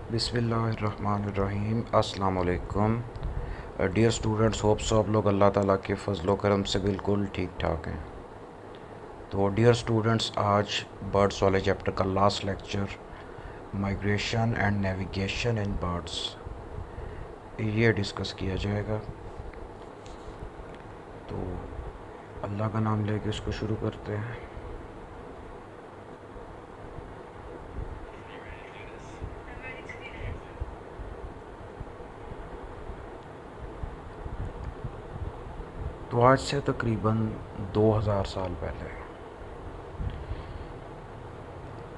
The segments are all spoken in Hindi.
बिस्मिल्लाहिर्रहमानिर्रहीम। अस्सलाम वालेकुम डियर स्टूडेंट्स, होप सो आप लोग अल्लाह ताला के फजल व करम से बिल्कुल ठीक ठाक हैं। तो डियर स्टूडेंट्स, आज बर्ड्स वाले चैप्टर का last lecture migration and navigation in birds ये डिस्कस किया जाएगा। तो अल्लाह का नाम लेके इसको शुरू करते हैं। तो आज से तकरीबन 2000 साल पहले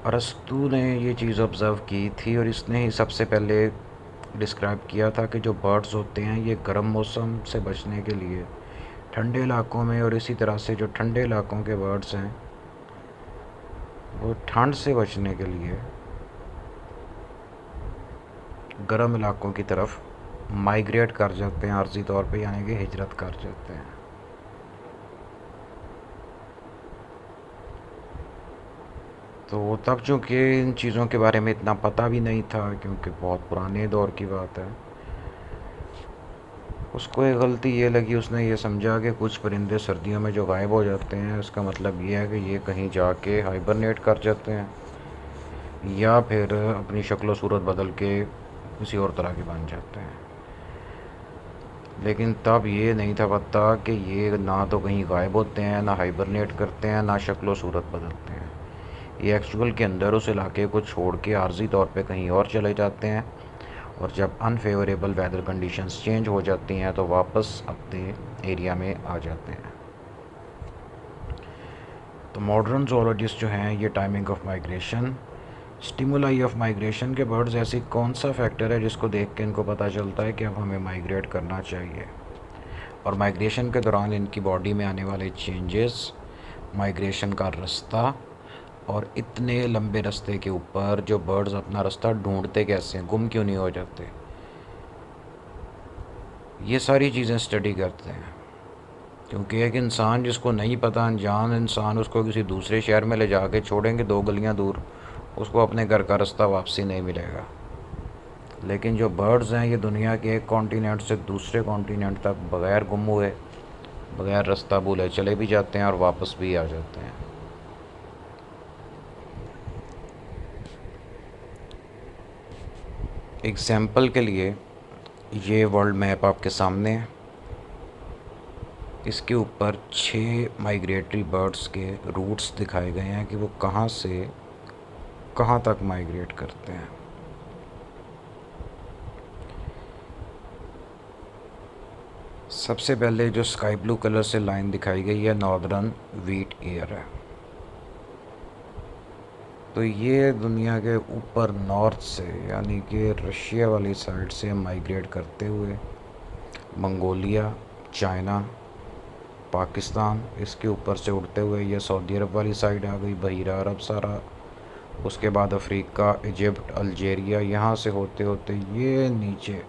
अरस्तू ने ये चीज़ ऑब्ज़र्व की थी और इसने ही सबसे पहले डिस्क्राइब किया था कि जो बर्ड्स होते हैं ये गर्म मौसम से बचने के लिए ठंडे इलाकों में, और इसी तरह से जो ठंडे इलाकों के बर्ड्स हैं वो ठंड से बचने के लिए गर्म इलाकों की तरफ माइग्रेट कर जाते हैं आर्जी तौर पे, यानी कि हिजरत कर जाते हैं। तो तब चूँकि इन चीज़ों के बारे में इतना पता भी नहीं था, क्योंकि बहुत पुराने दौर की बात है, उसको एक गलती ये लगी, उसने ये समझा कि कुछ परिंदे सर्दियों में जो गायब हो जाते हैं उसका मतलब ये है कि ये कहीं जाके हाइबरनेट कर जाते हैं या फिर अपनी शक्ल सूरत बदल के किसी और तरह के बन जाते हैं। लेकिन तब ये नहीं था पता कि ये ना तो कहीं गायब होते हैं, ना हाइबरनेट करते हैं, ना शक्ल सूरत बदलते हैं। ये एक्चुअल के अंदर उस इलाके को छोड़ के आर्जी तौर पे कहीं और चले जाते हैं, और जब अनफेवरेबल वेदर कंडीशंस चेंज हो जाती हैं तो वापस अपने एरिया में आ जाते हैं। तो मॉडर्न जोलॉजिस्ट जो हैं ये timing of migration, stimuli of migration के बर्ड्स ऐसी कौन सा फैक्टर है जिसको देख के इनको पता चलता है कि अब हमें माइग्रेट करना चाहिए, और माइग्रेशन के दौरान इनकी बॉडी में आने वाले चेंजेस, माइग्रेशन का रास्ता, और इतने लंबे रास्ते के ऊपर जो बर्ड्स अपना रास्ता ढूंढते कैसे हैं, गुम क्यों नहीं हो जाते, ये सारी चीज़ें स्टडी करते हैं। क्योंकि एक इंसान जिसको नहीं पता, अनजान इंसान, उसको किसी दूसरे शहर में ले जाके छोड़ेंगे 2 गलियां दूर, उसको अपने घर का रास्ता वापसी नहीं मिलेगा। लेकिन जो बर्ड्स हैं ये दुनिया के एक कॉन्टिनेंट से दूसरे कॉन्टिनेंट तक बग़ैर गुम हुए, बग़ैर रास्ता भूले चले भी जाते हैं और वापस भी आ जाते हैं। एग्जाम्पल के लिए ये वर्ल्ड मैप आपके सामने है। इसके ऊपर 6 माइग्रेटरी बर्ड्स के रूट्स दिखाए गए हैं कि वो कहाँ से कहाँ तक माइग्रेट करते हैं। सबसे पहले जो स्काई ब्लू कलर से लाइन दिखाई गई है नॉर्दर्न व्हीट एयर है। तो ये दुनिया के ऊपर नॉर्थ से, यानी कि रशिया वाली साइड से माइग्रेट करते हुए मंगोलिया, चाइना, पाकिस्तान, इसके ऊपर से उड़ते हुए ये सऊदी अरब वाली साइड आ गई, बहीरा अरब सारा, उसके बाद अफ्रीका, इजिप्ट, अल्जेरिया, यहाँ से होते होते ये नीचे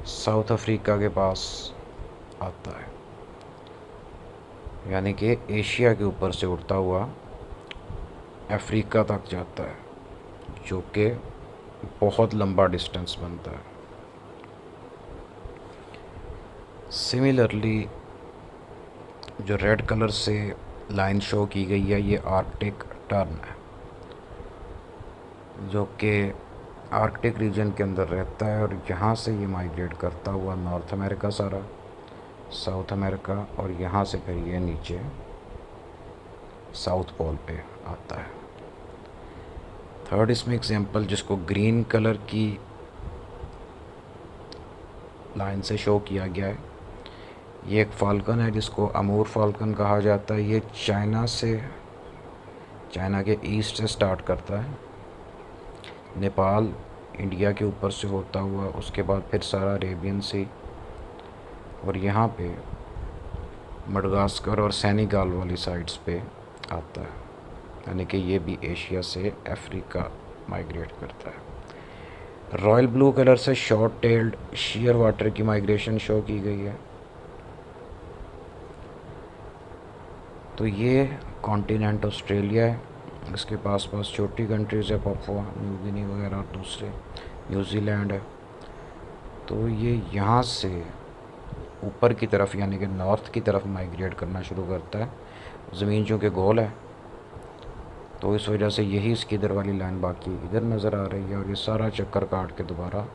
साउथ अफ्रीका के पास आता है, यानी कि एशिया के ऊपर से उड़ता हुआ अफ्रीका तक जाता है, जो कि बहुत लंबा डिस्टेंस बनता है। सिमिलरली जो रेड कलर से लाइन शो की गई है ये आर्कटिक टर्न है, जो कि आर्कटिक रीजन के अंदर रहता है, और यहाँ से ये माइग्रेट करता हुआ नॉर्थ अमेरिका सारा, साउथ अमेरिका, और यहाँ से फिर ये नीचे साउथ पोल पे आता है। थर्ड इसमें एग्जांपल जिसको ग्रीन कलर की लाइन से शो किया गया है, ये एक फाल्कन है जिसको अमूर फाल्कन कहा जाता है। ये चाइना के ईस्ट से स्टार्ट करता है, नेपाल, इंडिया के ऊपर से होता हुआ, उसके बाद फिर सारा अरेबियन सी, और यहाँ पे मडगास्कर और सेनेगल वाली साइड्स पे आता है, यानी कि ये भी एशिया से अफ्रीका माइग्रेट करता है। रॉयल ब्लू कलर से शॉर्ट टेल्ड शेयर वाटर की माइग्रेशन शो की गई है। तो ये कॉन्टिनेंट ऑस्ट्रेलिया है, इसके पास छोटी कंट्रीज़ है, पापुआ न्यू गिनी वगैरह और दूसरे। न्यूजीलैंड है। तो ये यहाँ से ऊपर की तरफ यानी कि नॉर्थ की तरफ माइग्रेट करना शुरू करता है। ज़मीन चूँकि गोल है तो इस वजह से यही इसकी इधर वाली लाइन बाकी इधर नज़र आ रही है, और ये सारा चक्कर काट के दोबारा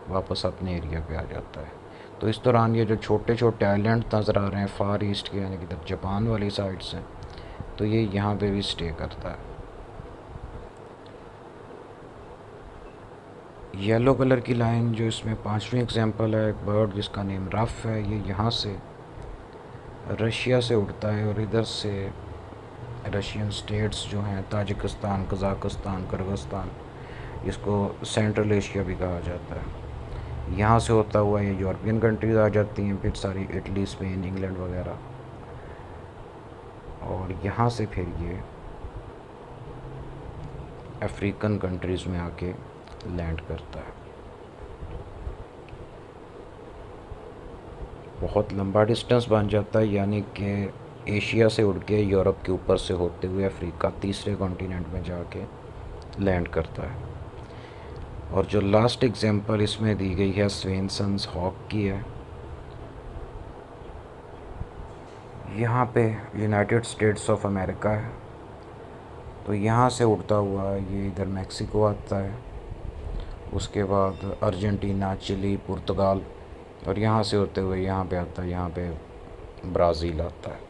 वापस अपने एरिया पे आ जाता है। तो इस दौरान ये जो छोटे छोटे आइलैंड नज़र आ रहे हैं फार ईस्ट के यानी कि इधर जापान वाली साइड से, तो ये यहाँ पे भी स्टे करता है। येलो कलर की लाइन जो इसमें पांचवी एग्जांपल है, एक बर्ड जिसका नेम रफ है, ये यहाँ से रशिया से उड़ता है और इधर से रशियन स्टेट्स जो हैं ताजिकिस्तान, कज़ाकिस्तान, किर्गिस्तान, इसको सेंट्रल एशिया भी कहा जाता है। यहाँ से होता हुआ ये यूरोपियन कंट्रीज़ आ जाती हैं, फिर सारी इटली, स्पेन, इंग्लैंड वगैरह, और यहाँ से फिर ये अफ्रीकन कंट्रीज़ में आके लैंड करता है। बहुत लंबा डिस्टेंस बन जाता है, यानी कि एशिया से उड़ के यूरोप के ऊपर से होते हुए अफ्रीका तीसरे कॉन्टिनेंट में जाके लैंड करता है। और जो लास्ट एग्जांपल इसमें दी गई है स्वेनसन्स हॉक की है। यहाँ पे यूनाइटेड स्टेट्स ऑफ अमेरिका है, तो यहाँ से उड़ता हुआ ये इधर मैक्सिको आता है, उसके बाद अर्जेंटीना, चिली, पुर्तगाल, और यहाँ से होते हुए यहाँ पे आता है, यहाँ पे ब्राज़ील आता है।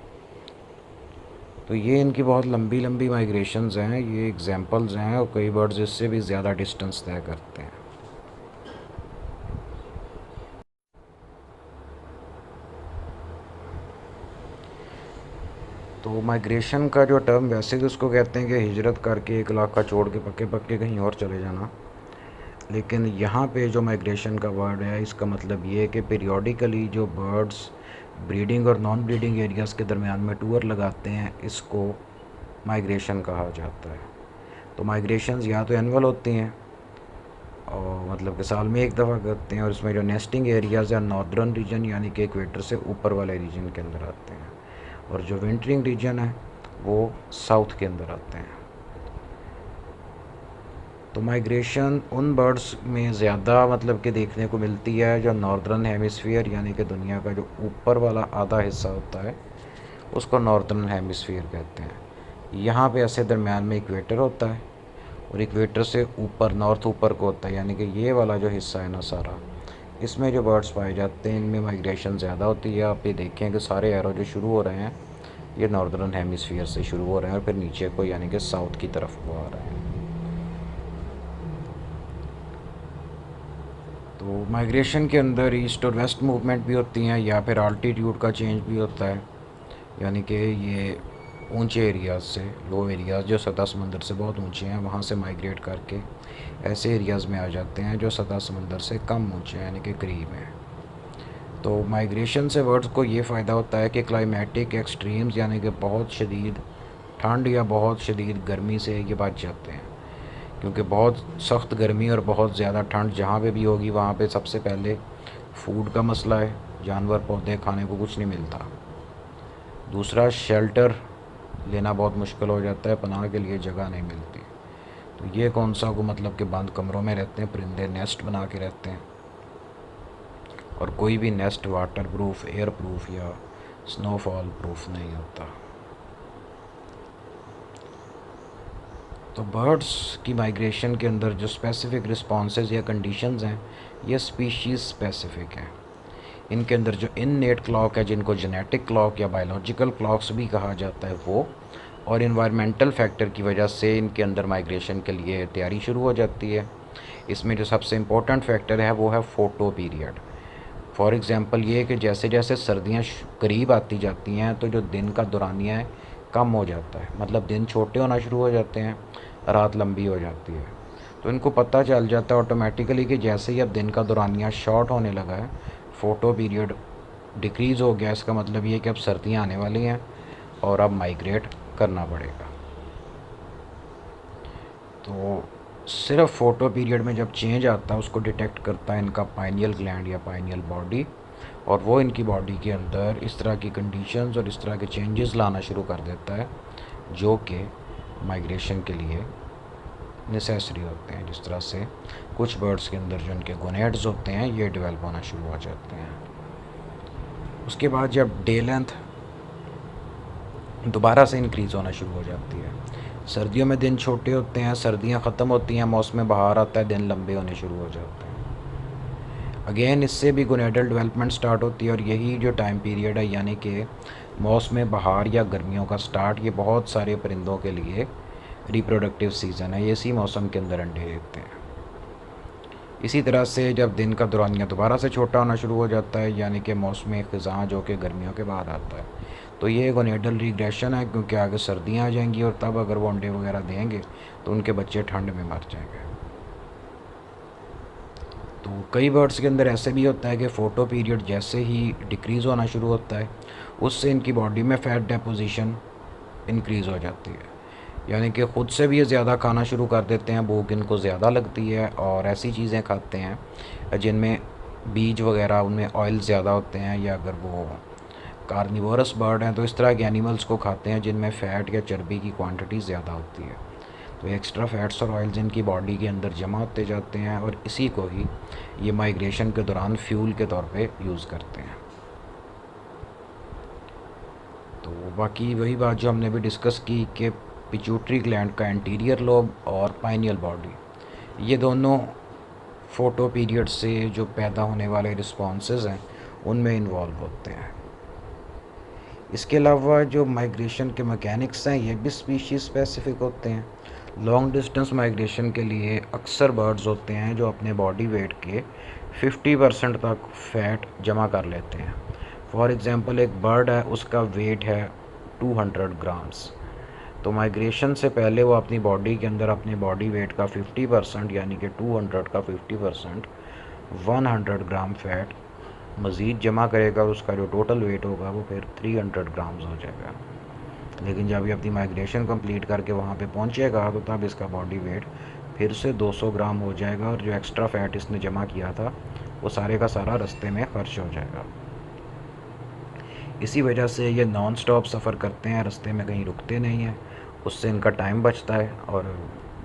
तो ये इनकी बहुत लंबी लंबी माइग्रेशंस हैं, ये एग्जांपल्स हैं, और कई बर्ड्स इससे भी ज़्यादा डिस्टेंस तय करते हैं। तो माइग्रेशन का जो टर्म वैसे तो उसको कहते हैं कि हिजरत करके एक इलाका छोड़ के पक्के पक्के कहीं और चले जाना, लेकिन यहाँ पे जो माइग्रेशन का वर्ड है इसका मतलब ये है कि पीरियोडिकली जो बर्ड्स ब्रीडिंग और नॉन ब्रीडिंग एरियाज़ के दरमियान में टूर लगाते हैं, इसको माइग्रेशन कहा जाता है। तो माइग्रेशंस या तो एनुअल होती हैं और मतलब कि साल में एक दफ़ा करते हैं, और इसमें जो नेस्टिंग एरियाज़ या नॉर्दर्न रीजन यानी कि इक्वेटर से ऊपर वाले रीजन के अंदर आते हैं, और जो विंटरिंग रीजन है वो साउथ के अंदर आते हैं। तो माइग्रेशन उन बर्ड्स में ज़्यादा मतलब कि देखने को मिलती है जो नॉर्दर्न हेमिसफीयर यानी कि दुनिया का जो ऊपर वाला आधा हिस्सा होता है उसको नॉर्दर्न हेमिसफीयर कहते हैं। यहाँ पे ऐसे दरमियान में इक्वेटर होता है, और इक्वेटर से ऊपर नॉर्थ ऊपर को होता है, यानी कि ये वाला जो हिस्सा है ना सारा, इसमें जो बर्ड्स पाए जाते हैं इनमें माइग्रेशन ज़्यादा होती है। आप ये देखें कि सारे एरो जो शुरू हो रहे हैं ये नॉर्दर्न हेमिसफीयर से शुरू हो रहे हैं और फिर नीचे को यानी कि साउथ की तरफ को आ रहे हैं। तो माइग्रेशन के अंदर ईस्ट और वेस्ट मूवमेंट भी होती हैं, या फिर आल्टीट्यूड का चेंज भी होता है, यानी कि ये ऊंचे एरियाज़ से लो एरियाज़ जो सतह समंदर से बहुत ऊंचे हैं वहाँ से माइग्रेट करके ऐसे एरियाज़ में आ जाते हैं जो सतह समंदर से कम ऊंचे हैं यानी कि करीब हैं। तो माइग्रेशन से बर्ड्स को ये फ़ायदा होता है कि क्लाइमेटिक एक्सट्रीम्स यानी कि बहुत शदीद ठंड या बहुत शदीद गर्मी से ये बच जाते हैं, क्योंकि बहुत सख्त गर्मी और बहुत ज़्यादा ठंड जहाँ पे भी होगी वहाँ पे सबसे पहले फूड का मसला है, जानवर पौधे खाने को कुछ नहीं मिलता। दूसरा शेल्टर लेना बहुत मुश्किल हो जाता है, पनाह के लिए जगह नहीं मिलती। तो ये कौन सा को मतलब कि बंद कमरों में रहते हैं, परिंदे नेस्ट बना के रहते हैं, और कोई भी nest water proof, air proof या स्नोफॉल प्रूफ नहीं होता। तो बर्ड्स की माइग्रेशन के अंदर जो स्पेसिफ़िक रिस्पॉन्सेज या कंडीशंस हैं ये स्पीशीज़ स्पेसिफ़िक हैं। इनके अंदर जो इननेट क्लॉक है जिनको जेनेटिक क्लॉक या बायोलॉजिकल क्लॉक्स भी कहा जाता है वो, और इन्वायरमेंटल फैक्टर की वजह से इनके अंदर माइग्रेशन के लिए तैयारी शुरू हो जाती है। इसमें जो सबसे इम्पोर्टेंट फैक्टर है वो है फ़ोटो पीरियड। फॉर एग्ज़ाम्पल ये कि जैसे जैसे सर्दियाँ करीब आती जाती हैं तो जो दिन का दौरानिया है कम हो जाता है, मतलब दिन छोटे होना शुरू हो जाते हैं, रात लंबी हो जाती है। तो इनको पता चल जाता है ऑटोमेटिकली कि जैसे ही अब दिन का दौरानिया शॉर्ट होने लगा है, फ़ोटो पीरियड डिक्रीज़ हो गया, इसका मतलब ये है कि अब सर्दियाँ आने वाली हैं और अब माइग्रेट करना पड़ेगा। तो सिर्फ फ़ोटो पीरियड में जब चेंज आता है उसको डिटेक्ट करता है इनका पाइनियल ग्लैंड या पाइनियल बॉडी, और वो इनकी बॉडी के अंदर इस तरह की कंडीशंस और इस तरह के चेंजेस लाना शुरू कर देता है जो कि माइग्रेशन के लिए नेसेसरी होते हैं। जिस तरह से कुछ बर्ड्स के अंदर जो उनके गोनेड्स होते हैं ये डेवलप होना शुरू हो जाते हैं। उसके बाद जब डे लेंथ दोबारा से इंक्रीज़ होना शुरू हो जाती है, सर्दियों में दिन छोटे होते हैं, सर्दियाँ ख़त्म होती हैं, मौसम बहार आता है, दिन लंबे होने शुरू हो जाते हैं। अगेन इससे भी गोनेडल डेवलपमेंट स्टार्ट होती है, और यही जो टाइम पीरियड है यानी कि मौसम बहार या गर्मियों का स्टार्ट, ये बहुत सारे परिंदों के लिए रिप्रोडक्टिव सीज़न है। ये इसी मौसम के अंदर अंडे देते हैं। इसी तरह से जब दिन का दौरानिया दोबारा से छोटा होना शुरू हो जाता है यानी कि मौसम ख़ज़ां जो कि गर्मियों के बाद आता है, तो ये गोनेडल रिग्रेशन है, क्योंकि आगे सर्दियाँ आ जाएंगी और तब अगर वो अंडे वगैरह देंगे तो उनके बच्चे ठंड में मर जाएंगे। तो कई बर्ड्स के अंदर ऐसे भी होता है कि फ़ोटो पीरियड जैसे ही डिक्रीज़ होना शुरू होता है उससे इनकी बॉडी में फ़ैट डेपोजिशन इंक्रीज़ हो जाती है, यानी कि ख़ुद से भी ये ज़्यादा खाना शुरू कर देते हैं, भूख इनको ज़्यादा लगती है और ऐसी चीज़ें खाते हैं जिनमें बीज वगैरह उनमें ऑयल ज़्यादा होते हैं, या अगर वो कार्निवोरस बर्ड हैं तो इस तरह के एनिमल्स को खाते हैं जिनमें फ़ैट या चर्बी की क्वांटिटी ज़्यादा होती है। तो एक्स्ट्रा फैट्स और ऑयल्स इनकी बॉडी के अंदर जमा होते जाते हैं और इसी को ही ये माइग्रेशन के दौरान फ्यूल के तौर पे यूज़ करते हैं। तो बाकी वही बात जो हमने भी डिस्कस की कि पिट्यूटरी ग्लैंड का एंटीरियर लोब और पाइनियल बॉडी, ये दोनों फ़ोटो पीरियड से जो पैदा होने वाले रिस्पॉन्सेज हैं उनमें इन्वॉल्व होते हैं। इसके अलावा जो माइग्रेशन के मैकेनिक्स हैं ये भी स्पीशीज़ स्पेसिफ़िक होते हैं। लॉन्ग डिस्टेंस माइग्रेशन के लिए अक्सर बर्ड्स होते हैं जो अपने बॉडी वेट के 50% तक फ़ैट जमा कर लेते हैं। फॉर एग्ज़ाम्पल एक बर्ड है, उसका वेट है 200 ग्राम्स, तो माइग्रेशन से पहले वो अपनी बॉडी के अंदर अपने बॉडी वेट का 50% यानी कि 200 का 50% 100 ग्राम फ़ैट मज़ीद जमा करेगा, और उसका जो टोटल वेट होगा वो फिर 300 ग्राम्स हो जाएगा। लेकिन जब ये अपनी माइग्रेशन कंप्लीट करके वहाँ पे पहुँचेगा तो तब इसका बॉडी वेट फिर से 200 ग्राम हो जाएगा, और जो एक्स्ट्रा फ़ैट इसने जमा किया था वो सारे का सारा रास्ते में खर्च हो जाएगा। इसी वजह से ये नॉन स्टॉप सफ़र करते हैं, रास्ते में कहीं रुकते नहीं हैं, उससे इनका टाइम बचता है। और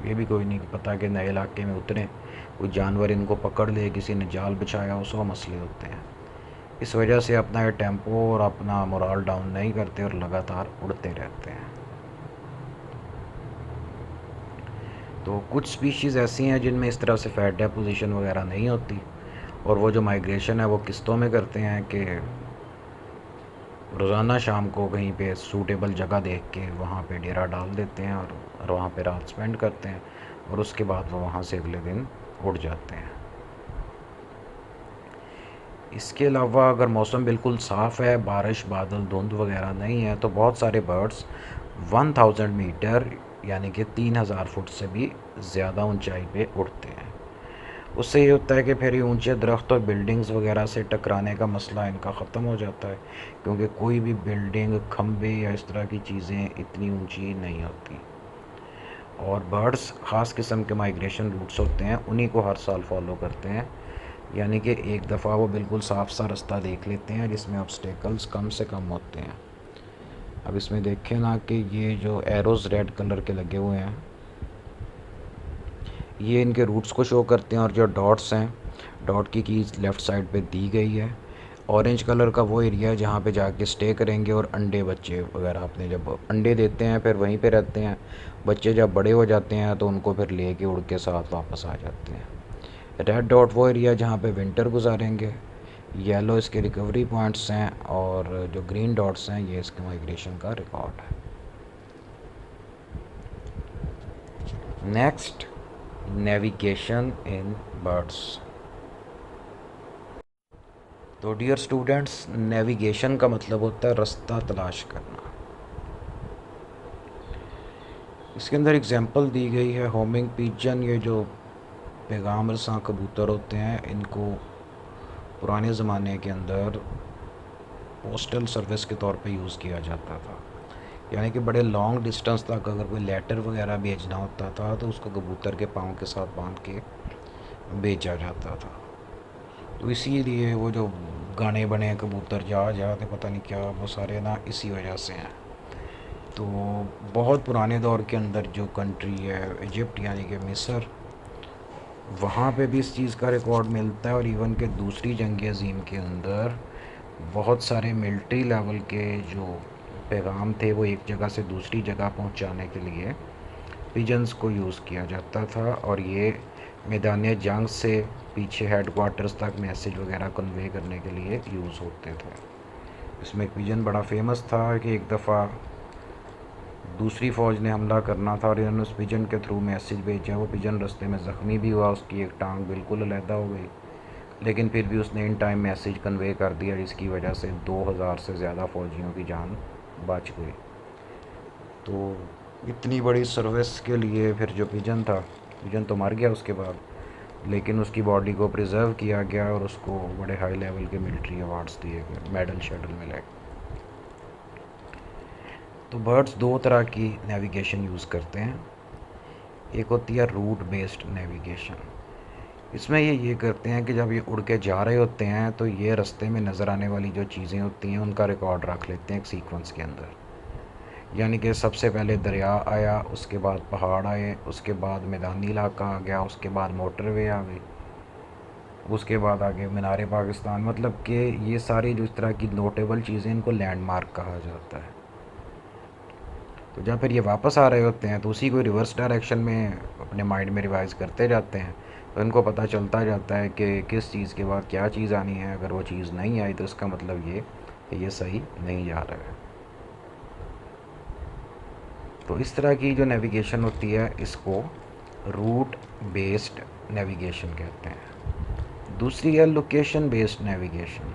ये भी कोई नहीं पता कि नए इलाके में उतरें, कोई जानवर इनको पकड़ ले, किसी ने जाल बिछाया हो, 100 मसले होते हैं। इस वजह से अपना ये टेम्पो और अपना मोराल डाउन नहीं करते और लगातार उड़ते रहते हैं। तो कुछ स्पीशीज़ ऐसी हैं जिनमें इस तरह से फ़ैट डेपोजिशन वगैरह नहीं होती, और वो जो माइग्रेशन है वो किस्तों में करते हैं कि रोज़ाना शाम को कहीं पे सूटेबल जगह देख के वहाँ पे डेरा डाल देते हैं और वहाँ पे रात स्पेंड करते हैं, और उसके बाद वो वहाँ से अगले दिन उड़ जाते हैं। इसके अलावा अगर मौसम बिल्कुल साफ़ है, बारिश बादल धुंध वगैरह नहीं है, तो बहुत सारे बर्ड्स 1000 मीटर यानी कि 3000 फुट से भी ज़्यादा ऊंचाई पे उड़ते हैं। उससे ये होता है कि फिर ये ऊंचे दरख्त और बिल्डिंग्स वगैरह से टकराने का मसला इनका ख़त्म हो जाता है, क्योंकि कोई भी बिल्डिंग, खंबे या इस तरह की चीज़ें इतनी ऊंची नहीं होती। और बर्ड्स ख़ास किस्म के माइग्रेशन रूट्स होते हैं, उन्हीं को हर साल फॉलो करते हैं, यानी कि एक दफ़ा वो बिल्कुल साफ सा रास्ता देख लेते हैं जिसमें ऑब्स्टेकल्स कम से कम होते हैं। अब इसमें देखें ना कि ये जो एरोज़ रेड कलर के लगे हुए हैं ये इनके रूट्स को शो करते हैं, और जो डॉट्स हैं, डॉट की कीज़ लेफ़्ट साइड पे दी गई है। ऑरेंज कलर का वो एरिया है जहाँ पे जाके स्टे करेंगे, और अंडे बच्चे वगैरह अपने जब अंडे देते हैं फिर वहीं पे रहते हैं। बच्चे जब बड़े हो जाते हैं तो उनको फिर ले के उड़ के साथ वापस आ जाते हैं। रेड डॉट वो एरिया जहाँ पे विंटर गुजारेंगे, येलो इसके रिकवरी पॉइंट्स हैं, और जो ग्रीन डॉट्स हैं ये इसके माइग्रेशन का रिकॉर्ड है। Next, navigation in birds. तो डियर स्टूडेंट्स, नेविगेशन का मतलब होता है रास्ता तलाश करना। इसके अंदर एग्जांपल दी गई है होमिंग पिजन, ये जो पैगाम रसां कबूतर होते हैं, इनको पुराने ज़माने के अंदर पोस्टल सर्विस के तौर पे यूज़ किया जाता था, यानी कि बड़े लॉन्ग डिस्टेंस तक अगर कोई लेटर वगैरह भेजना होता था तो उसको कबूतर के पाँव के साथ बांध के भेजा जाता था। तो इसीलिए वो जो गाने बने कबूतर जा जाते पता नहीं क्या, वो सारे ना इसी वजह से हैं। तो बहुत पुराने दौर के अंदर जो कंट्री है इजिप्ट यानी कि मिस्र, वहाँ पे भी इस चीज़ का रिकॉर्ड मिलता है। और इवन के दूसरी जंग अज़ीम के अंदर बहुत सारे मिलिट्री लेवल के जो पैगाम थे वो एक जगह से दूसरी जगह पहुँचाने के लिए पिजन्स को यूज़ किया जाता था। और ये मैदान जंग से पीछे हेडक्वार्टर्स तक मैसेज वगैरह कन्वे करने के लिए यूज़ होते थे। इसमें एक पिजन बड़ा फेमस था कि एक दफ़ा दूसरी फ़ौज ने हमला करना था और इन्होंने उस पिजन के थ्रू मैसेज भेजा। वो पिजन रास्ते में ज़ख्मी भी हुआ, उसकी एक टांग बिल्कुल अलहदा हो गई, लेकिन फिर भी उसने इन टाइम मैसेज कन्वे कर दिया, जिसकी वजह से 2000 से ज़्यादा फ़ौजियों की जान बच गई। तो इतनी बड़ी सर्विस के लिए फिर जो पिजन था, पिजन तो मर गया उसके बाद, लेकिन उसकी बॉडी को प्रिजर्व किया गया और उसको बड़े हाई लेवल के मिलिट्री अवार्ड्स दिए गए, मेडल शेडल मिले। तो बर्ड्स दो तरह की नेविगेशन यूज़ करते हैं। एक होती है रूट बेस्ड नेविगेशन। इसमें ये करते हैं कि जब ये उड़ के जा रहे होते हैं तो ये रास्ते में नज़र आने वाली जो चीज़ें होती हैं उनका रिकॉर्ड रख लेते हैं एक सीक्वेंस के अंदर। यानी कि सबसे पहले दरिया आया, उसके बाद पहाड़ आए, उसके बाद मैदानी इलाका आ गया, उसके बाद मोटरवे आ गई, उसके बाद आगे मीनार पाकिस्तान। मतलब कि ये सारी जो इस तरह की नोटेबल चीज़ें, इनको लैंडमार्क कहा जाता है। तो जब फिर ये वापस आ रहे होते हैं तो उसी को रिवर्स डायरेक्शन में अपने माइंड में रिवाइज़ करते जाते हैं, तो इनको पता चलता जाता है कि किस चीज़ के बाद क्या चीज़ आनी है। अगर वो चीज़ नहीं आई तो इसका मतलब ये कि ये सही नहीं जा रहा है। तो इस तरह की जो नेविगेशन होती है इसको रूट बेस्ड नेविगेशन कहते हैं। दूसरी है लोकेशन बेस्ड नेविगेशन।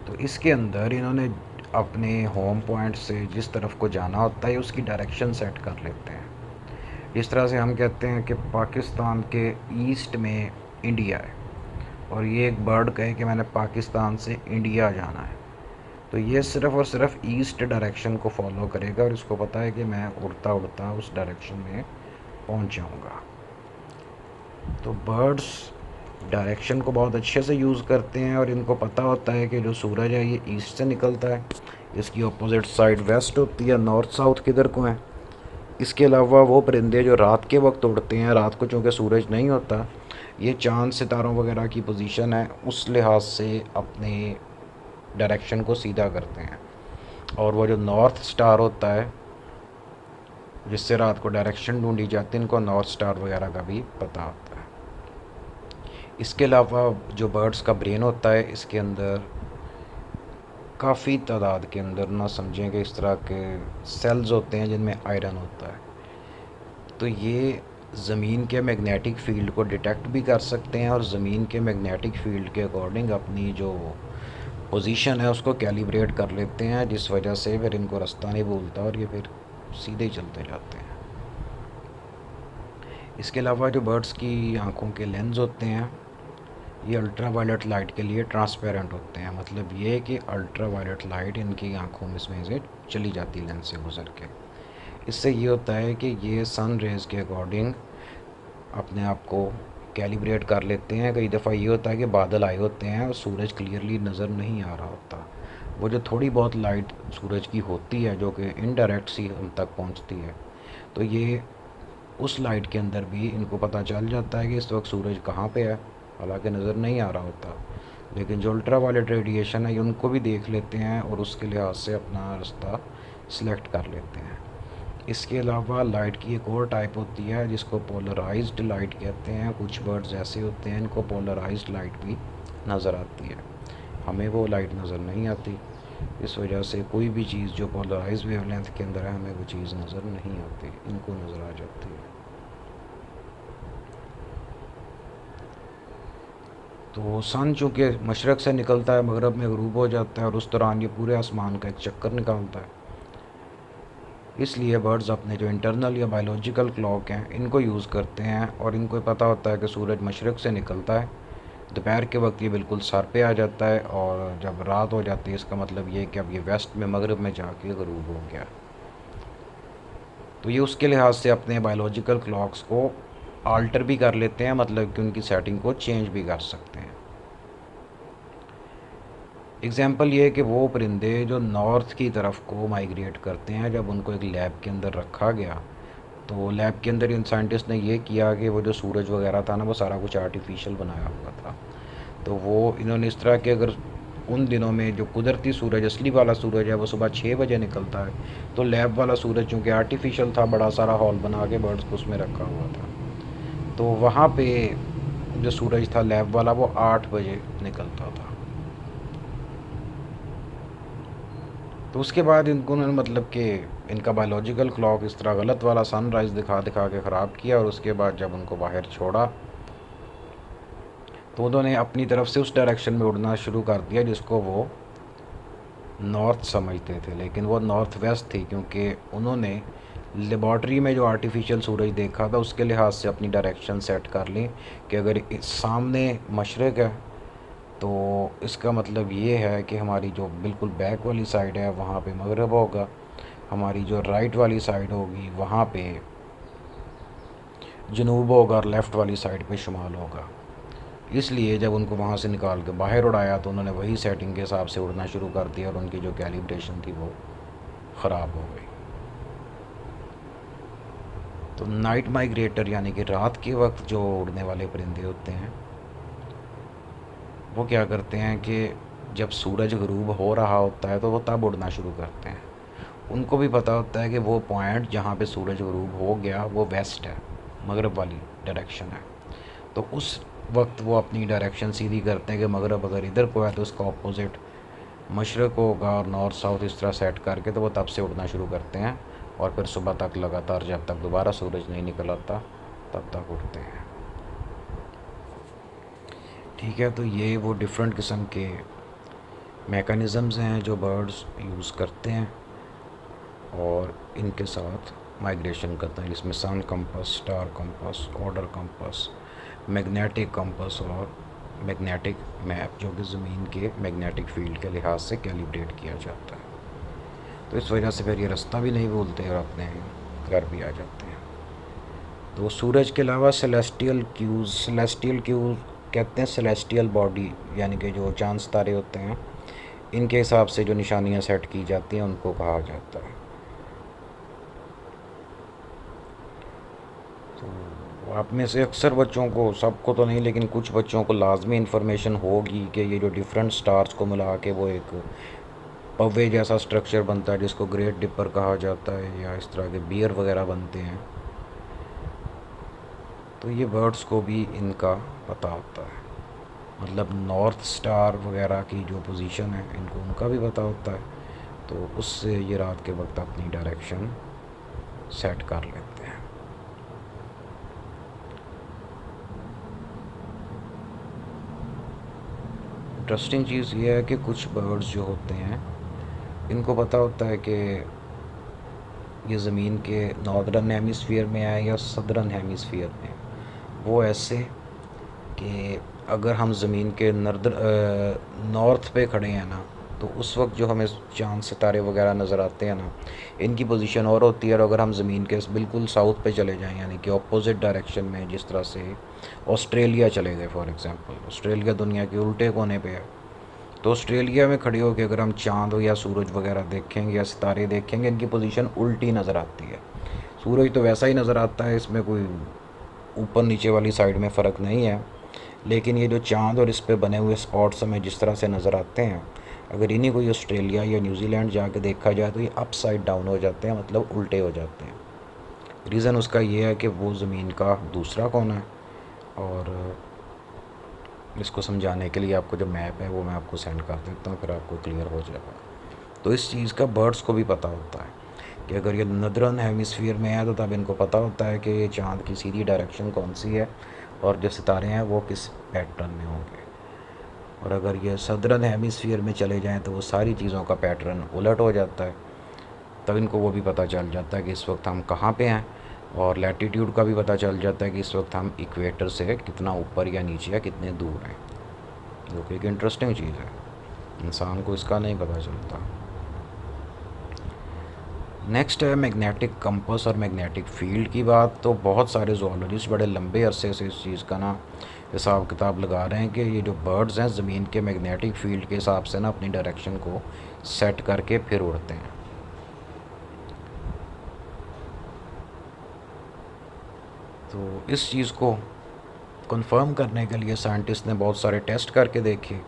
तो इसके अंदर इन्होंने अपने होम पॉइंट से जिस तरफ को जाना होता है उसकी डायरेक्शन सेट कर लेते हैं। इस तरह से हम कहते हैं कि पाकिस्तान के ईस्ट में इंडिया है और ये एक बर्ड कहे कि मैंने पाकिस्तान से इंडिया जाना है, तो ये सिर्फ़ और सिर्फ ईस्ट डायरेक्शन को फॉलो करेगा और इसको पता है कि मैं उड़ता उड़ता उस डायरेक्शन में पहुंच जाऊंगा। तो बर्ड्स डायरेक्शन को बहुत अच्छे से यूज़ करते हैं और इनको पता होता है कि जो सूरज है ये ईस्ट से निकलता है, इसकी अपोजिट साइड वेस्ट होती है, नॉर्थ साउथ किधर को है। इसके अलावा वो परिंदे जो रात के वक्त उड़ते हैं, रात को चूँकि सूरज नहीं होता, ये चांद सितारों वगैरह की पोजीशन है उस लिहाज से अपने डायरेक्शन को सीधा करते हैं। और वो जो नॉर्थ स्टार होता है जिससे रात को डायरेक्शन ढूंढी जाती है, इनको नॉर्थ स्टार वगैरह का भी पता होता है। इसके अलावा जो बर्ड्स का ब्रेन होता है इसके अंदर काफ़ी तादाद के अंदर, ना समझें कि इस तरह के सेल्स होते हैं जिनमें आयरन होता है। तो ये ज़मीन के मैग्नेटिक फ़ील्ड को डिटेक्ट भी कर सकते हैं और ज़मीन के मैग्नेटिक फ़ील्ड के अकॉर्डिंग अपनी जो पोजीशन है उसको कैलिब्रेट कर लेते हैं, जिस वजह से फिर इनको रास्ता नहीं भूलता और ये फिर सीधे ही चलते जाते हैं। इसके अलावा जो बर्ड्स की आँखों के लेंस होते हैं ये अल्ट्रा वायलेट लाइट के लिए ट्रांसपेरेंट होते हैं। मतलब ये कि अल्ट्रा वायलेट लाइट इनकी आँखों में से चली जाती है लेंस से गुजर के। इससे ये होता है कि ये सन रेज़ के अकॉर्डिंग अपने आप को कैलिब्रेट कर लेते हैं। कई दफ़ा ये होता है कि बादल आए होते हैं और सूरज क्लियरली नज़र नहीं आ रहा होता, वो जो थोड़ी बहुत लाइट सूरज की होती है जो कि इनडायरेक्ट सी हम तक पहुंचती है, तो ये उस लाइट के अंदर भी इनको पता चल जाता है कि इस वक्त सूरज कहाँ पे है, हालांकि नज़र नहीं आ रहा होता। लेकिन जो अल्ट्रा वायलेट रेडिएशन है उनको भी देख लेते हैं और उसके लिहाज से अपना रास्ता सिलेक्ट कर लेते हैं। इसके अलावा लाइट की एक और टाइप होती है जिसको पोलराइज्ड लाइट कहते हैं। कुछ बर्ड्स ऐसे होते हैं इनको पोलराइज्ड लाइट भी नज़र आती है, हमें वो लाइट नज़र नहीं आती। इस वजह से कोई भी चीज़ जो पोलराइज वेवलेंथ के अंदर है हमें वो चीज़ नज़र नहीं आती, इनको नज़र आ जाती है। तो सन चूँकि मशरक़ से निकलता है, मगरब में ग़रूब हो जाता है और उस दौरान ये पूरे आसमान का एक चक्कर निकालता है। इसलिए बर्ड्स अपने जो इंटरनल या बायोलॉजिकल क्लॉक हैं इनको यूज़ करते हैं और इनको पता होता है कि सूरज मशरक़ से निकलता है, दोपहर के वक्त ये बिल्कुल सर पे आ जाता है और जब रात हो जाती है इसका मतलब ये कि अब ये वेस्ट में मगरब में जाके ग़रूब हो गया। तो ये उसके लिहाज से अपने बायोलॉजिकल क्लॉक्स को आल्टर भी कर लेते हैं, मतलब कि उनकी सेटिंग को चेंज भी कर सकते हैं। एग्ज़ाम्पल ये है कि वो परिंदे जो नॉर्थ की तरफ को माइग्रेट करते हैं, जब उनको एक लैब के अंदर रखा गया, तो लैब के अंदर इन साइंटिस्ट ने ये किया कि वो जो सूरज वगैरह था ना, वो सारा कुछ आर्टिफिशियल बनाया हुआ था। तो वो इन्होंने इस तरह के, अगर उन दिनों में जो कुदरती सूरज, असली वाला सूरज है, वो सुबह 6 बजे निकलता है, तो लैब वाला सूरज चूँकि आर्टिफिशियल था, बड़ा सारा हॉल बना के बर्ड्स को उसमें रखा हुआ था, तो वहाँ पे जो सूरज था लैब वाला, वो 8 बजे निकलता था। तो उसके बाद इनको उन्होंने मतलब कि इनका बायोलॉजिकल क्लॉक इस तरह गलत वाला सनराइज़ दिखा दिखा के ख़राब किया, और उसके बाद जब उनको बाहर छोड़ा तो उन्होंने अपनी तरफ से उस डायरेक्शन में उड़ना शुरू कर दिया जिसको वो नॉर्थ समझते थे, लेकिन वो नॉर्थ वेस्ट थी, क्योंकि उन्होंने लेबॉर्ट्री में जो आर्टिफिशियल सूरज देखा था उसके लिहाज से अपनी डायरेक्शन सेट कर ली कि अगर इस सामने मशरक़ है तो इसका मतलब ये है कि हमारी जो बिल्कुल बैक वाली साइड है वहाँ पे मगरब होगा, हमारी जो राइट वाली साइड होगी वहाँ पे जनूब होगा, और लेफ़्ट वाली साइड पे शुमाल होगा। इसलिए जब उनको वहाँ से निकाल के बाहर उड़ाया तो उन्होंने वही सेटिंग के हिसाब से उड़ना शुरू कर दिया, और उनकी जो कैलिब्रेशन थी वो ख़राब हो गई। तो नाइट माइग्रेटर यानी कि रात के वक्त जो उड़ने वाले परिंदे होते हैं, वो क्या करते हैं कि जब सूरज ग़रूब हो रहा होता है तो वो तब उड़ना शुरू करते हैं। उनको भी पता होता है कि वो पॉइंट जहाँ पे सूरज ग़रूब हो गया वो वेस्ट है, मगरब वाली डायरेक्शन है, तो उस वक्त वो अपनी डायरेक्शन सीधी करते हैं कि मगरब अगर इधर को है तो उसका अपोजिट मशरक़ होगा, और नॉर्थ साउथ इस तरह सेट करके तो वो तब से उड़ना शुरू करते हैं, और फिर सुबह तक लगातार जब तक दोबारा सूरज नहीं निकल आता तब तक उड़ते हैं। ठीक है, तो ये वो डिफरेंट किस्म के मैकेनिज़म्स हैं जो बर्ड्स यूज़ करते हैं और इनके साथ माइग्रेशन करते हैं, जिसमें sun compass, star compass, order compass, magnetic compass और मैग्नेटिक मैप, जो कि ज़मीन के मैग्नेटिक फील्ड के लिहाज से कैलिब्रेट किया जाता है। तो इस वजह से फिर ये रास्ता भी नहीं भूलते और अपने घर भी आ जाते हैं। तो सूरज के अलावा सेलेस्टियल क्यूज़ कहते हैं सेलेस्टियल बॉडी, यानी कि जो चांद सितारे होते हैं, इनके हिसाब से जो निशानियां सेट की जाती हैं उनको कहा जाता है। तो आप में से अक्सर बच्चों को, सबको तो नहीं लेकिन कुछ बच्चों को लाजमी इन्फॉर्मेशन होगी कि ये जो डिफरेंट स्टार्स को मिला के वो एक पवे जैसा स्ट्रक्चर बनता है जिसको ग्रेट डिपर कहा जाता है, या इस तरह के बियर वगैरह बनते हैं। तो ये बर्ड्स को भी इनका पता होता है, मतलब नॉर्थ स्टार वगैरह की जो पोजीशन है इनको उनका भी पता होता है, तो उससे ये रात के वक्त अपनी डायरेक्शन सेट कर लेते हैं। इंटरेस्टिंग चीज़ ये है कि कुछ बर्ड्स जो होते हैं इनको पता होता है कि ये ज़मीन के नॉर्दर्न हेमिसफीयर में है या सदर्न हेमिसफीयर में। वो ऐसे कि अगर हम ज़मीन के नॉर्थ पे खड़े हैं ना, तो उस वक्त जो हमें चांद सितारे वगैरह नज़र आते हैं ना, इनकी पोजीशन और होती है, और अगर हम ज़मीन के बिल्कुल साउथ पे चले जाएं, यानी कि अपोजिट डायरेक्शन में, जिस तरह से ऑस्ट्रेलिया चले गए फॉर एग्ज़ाम्पल, ऑस्ट्रेलिया दुनिया के उल्टे कोने पे है, तो ऑस्ट्रेलिया में खड़े होकर अगर हम चाँद या सूरज वगैरह देखेंगे या सितारे देखेंगे, इनकी पोजीशन उल्टी नज़र आती है। सूरज तो वैसा ही नज़र आता है, इसमें कोई ऊपर नीचे वाली साइड में फ़र्क नहीं है, लेकिन ये जो चाँद और इस पे बने हुए स्पॉट्स हमें जिस तरह से नज़र आते हैं, अगर इन्हीं को ऑस्ट्रेलिया या न्यूजीलैंड जाके देखा जाए तो ये अप साइड डाउन हो जाते हैं, मतलब उल्टे हो जाते हैं। रीज़न उसका ये है कि वो ज़मीन का दूसरा कोना है, और इसको समझाने के लिए आपको जो मैप है वो मैं आपको सेंड कर देता हूँ, फिर आपको क्लियर हो जाएगा। तो इस चीज़ का बर्ड्स को भी पता होता है कि अगर ये नदरन हेमिसफीयर में है तो तब इनको पता होता है कि ये चाँद की सीधी डायरेक्शन कौन सी है और जो सितारे हैं वो किस पैटर्न में होंगे, और अगर ये सदर्न हेमिसफीयर में चले जाएं तो वो सारी चीज़ों का पैटर्न उलट हो जाता है। तब इनको वो भी पता चल जाता है कि इस वक्त हम कहाँ पे हैं, और लैटीट्यूड का भी पता चल जाता है कि इस वक्त हम इक्वेटर से कितना ऊपर या नीचे या कितने दूर हैं, जो कि एक इंटरेस्टिंग चीज़ है, इंसान को इसका नहीं पता चलता। नेक्स्ट है मैग्नेटिक कंपस और मैग्नेटिक फील्ड की बात। तो बहुत सारे जोलॉजिस्ट बड़े लंबे अरसे से इस चीज़ का ना हिसाब किताब लगा रहे हैं कि ये जो बर्ड्स हैं ज़मीन के मैग्नेटिक फील्ड के हिसाब से ना अपनी डायरेक्शन को सेट करके फिर उड़ते हैं। तो इस चीज़ को कंफर्म करने के लिए साइंटिस्ट ने बहुत सारे टेस्ट करके देखे।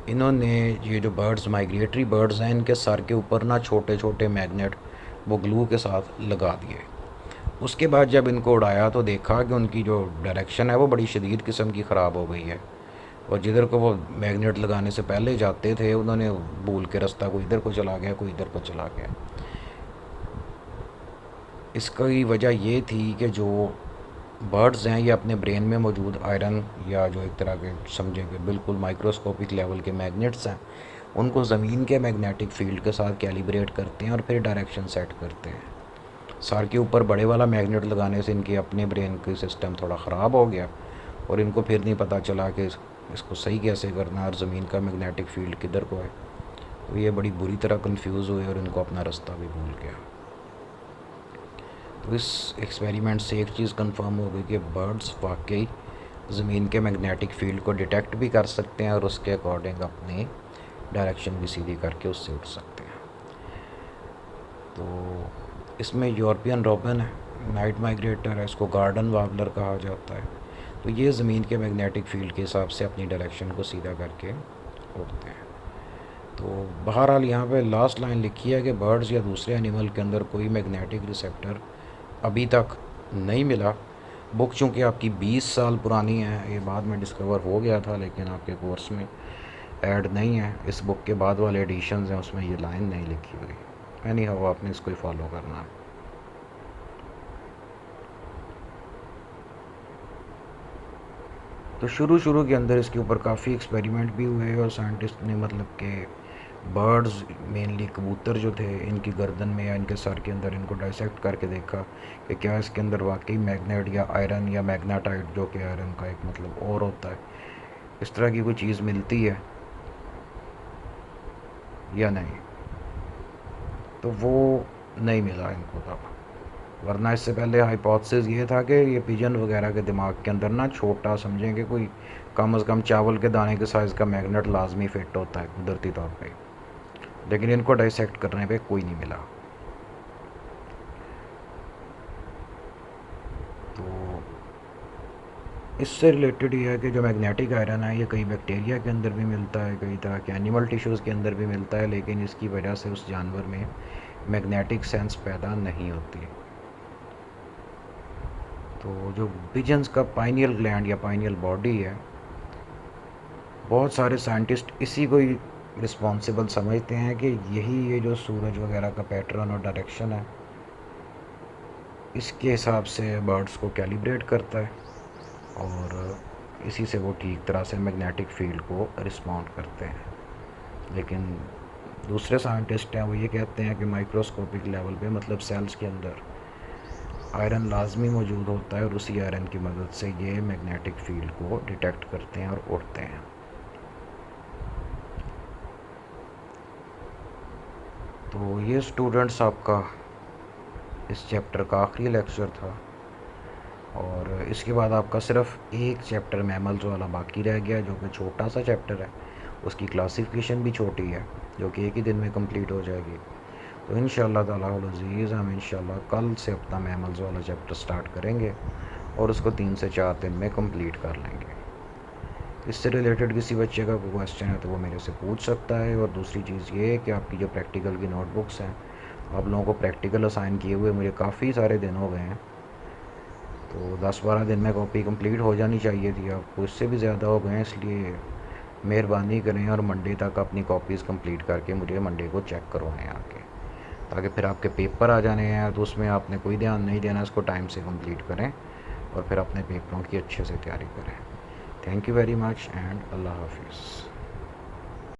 इन्होंने ये जो बर्ड्स माइग्रेटरी बर्ड्स हैं इनके सर के ऊपर ना छोटे छोटे मैग्नेट वो ग्लू के साथ लगा दिए। उसके बाद जब इनको उड़ाया तो देखा कि उनकी जो डायरेक्शन है वो बड़ी शदीद किस्म की ख़राब हो गई है, और जिधर को वो मैग्नेट लगाने से पहले जाते थे उन्होंने भूल के रास्ता कोई इधर को चला गया कोई इधर को चला गया। इसकी वजह ये थी कि जो बर्ड्स हैं ये अपने ब्रेन में मौजूद आयरन या जो एक तरह के समझें कि बिल्कुल माइक्रोस्कोपिक लेवल के मैग्नेट्स हैं उनको ज़मीन के मैग्नेटिक फील्ड के साथ कैलिब्रेट करते हैं और फिर डायरेक्शन सेट करते हैं। सर के ऊपर बड़े वाला मैग्नेट लगाने से इनके अपने ब्रेन का सिस्टम थोड़ा ख़राब हो गया और इनको फिर नहीं पता चला कि इसको सही कैसे करना है और ज़मीन का मैग्नेटिक फील्ड किधर को है। तो ये बड़ी बुरी तरह कंफ्यूज हुए और इनको अपना रास्ता भी भूल गया। तो इस एक्सपेरिमेंट से एक चीज़ कंफर्म हो गई कि बर्ड्स वाकई ज़मीन के मैग्नेटिक फील्ड को डिटेक्ट भी कर सकते हैं और उसके अकॉर्डिंग अपनी डायरेक्शन भी सीधी करके उससे उड़ सकते हैं। तो इसमें यूरोपियन रॉबिन है, नाइट माइग्रेटर है, इसको गार्डन वार्बलर कहा जाता है। तो ये ज़मीन के मैग्नेटिक फील्ड के हिसाब से अपनी डायरेक्शन को सीधा करके उड़ते हैं। तो बहरहाल यहाँ पे लास्ट लाइन लिखी है कि बर्ड्स या दूसरे एनिमल के अंदर कोई मैग्नेटिक रिसेप्टर अभी तक नहीं मिला। बुक चूँकि आपकी 20 साल पुरानी है, ये बाद में डिस्कवर हो गया था लेकिन आपके कोर्स में ऐड नहीं है। इस बुक के बाद वाले एडिशंस हैं उसमें ये लाइन नहीं लिखी हुई। एनी हाउ आपने इसको ही फॉलो करना है। तो शुरू के अंदर इसके ऊपर काफ़ी एक्सपेरिमेंट भी हुए और साइंटिस्ट ने मतलब कि बर्ड्स मेनली कबूतर जो थे इनकी गर्दन में या इनके सर के अंदर इनको डाइसेक्ट करके देखा कि क्या इसके अंदर वाकई मैग्नेट या आयरन या मैग्नेटाइट जो कि आयरन का एक मतलब और होता है इस तरह की कोई चीज़ मिलती है या नहीं। तो वो नहीं मिला इनको तब, वरना इससे पहले हाइपोथेसिस ये था कि ये पिजन वगैरह के दिमाग के अंदर ना छोटा समझेंगे कोई कम से कम चावल के दाने के साइज़ का मैग्नेट लाजमी फिट होता है कुदरती तौर पे, लेकिन इनको डाइसेक्ट करने पे कोई नहीं मिला। तो इससे रिलेटेड ये है कि जो मैग्नेटिक आयरन है ये कई बैक्टीरिया के अंदर भी मिलता है, कई तरह के एनिमल टिश्यूज़ के अंदर भी मिलता है, लेकिन इसकी वजह से उस जानवर में मैग्नेटिक सेंस पैदा नहीं होती। तो जो पिजन्स का पाइनियल ग्लैंड या पाइनियल बॉडी है बहुत सारे साइंटिस्ट इसी को ही रिस्पॉन्सिबल समझते हैं कि यही ये जो सूरज वगैरह का पैटर्न और डायरेक्शन है इसके हिसाब से बर्ड्स को कैलिब्रेट करता है और इसी से वो ठीक तरह से मैग्नेटिक फील्ड को रिस्पॉन्ड करते हैं। लेकिन दूसरे साइंटिस्ट हैं वो ये कहते हैं कि माइक्रोस्कोपिक लेवल पे मतलब सेल्स के अंदर आयरन लाजमी मौजूद होता है और उसी आयरन की मदद से ये मैग्नेटिक फील्ड को डिटेक्ट करते हैं और उड़ते हैं। तो ये स्टूडेंट्स आपका इस चैप्टर का आखिरी लेक्चर था और इसके बाद आपका सिर्फ एक चैप्टर मैमल्स वाला बाकी रह गया जो कि छोटा सा चैप्टर है, उसकी क्लासिफिकेशन भी छोटी है जो कि एक ही दिन में कंप्लीट हो जाएगी। तो इंशाअल्लाह ताला अज़ीज़ हम इंशाअल्लाह कल से अपना मैमल्स वाला चैप्टर स्टार्ट करेंगे और उसको 3 से 4 दिन में कंप्लीट कर लेंगे। इससे रिलेटेड किसी बच्चे का कोई क्वेश्चन है तो वो मेरे से पूछ सकता है। और दूसरी चीज़ ये है कि आपकी जो प्रैक्टिकल की नोटबुक्स हैं आप लोगों को प्रैक्टिकल असाइन किए हुए मुझे काफ़ी सारे दिन हो गए हैं, तो 10-12 दिन में कॉपी कंप्लीट हो जानी चाहिए थी, आपको इससे भी ज़्यादा हो गए हैं। इसलिए मेहरबानी करें और मंडे तक अपनी कॉपीज़ कंप्लीट करके मुझे मंडे को चेक करवाएं आके, ताकि फिर आपके पेपर आ जाने हैं तो उसमें आपने कोई ध्यान नहीं देना, इसको टाइम से कंप्लीट करें और फिर अपने पेपरों की अच्छे से तैयारी करें। Thank you very much and अल्लाह हाफिज़।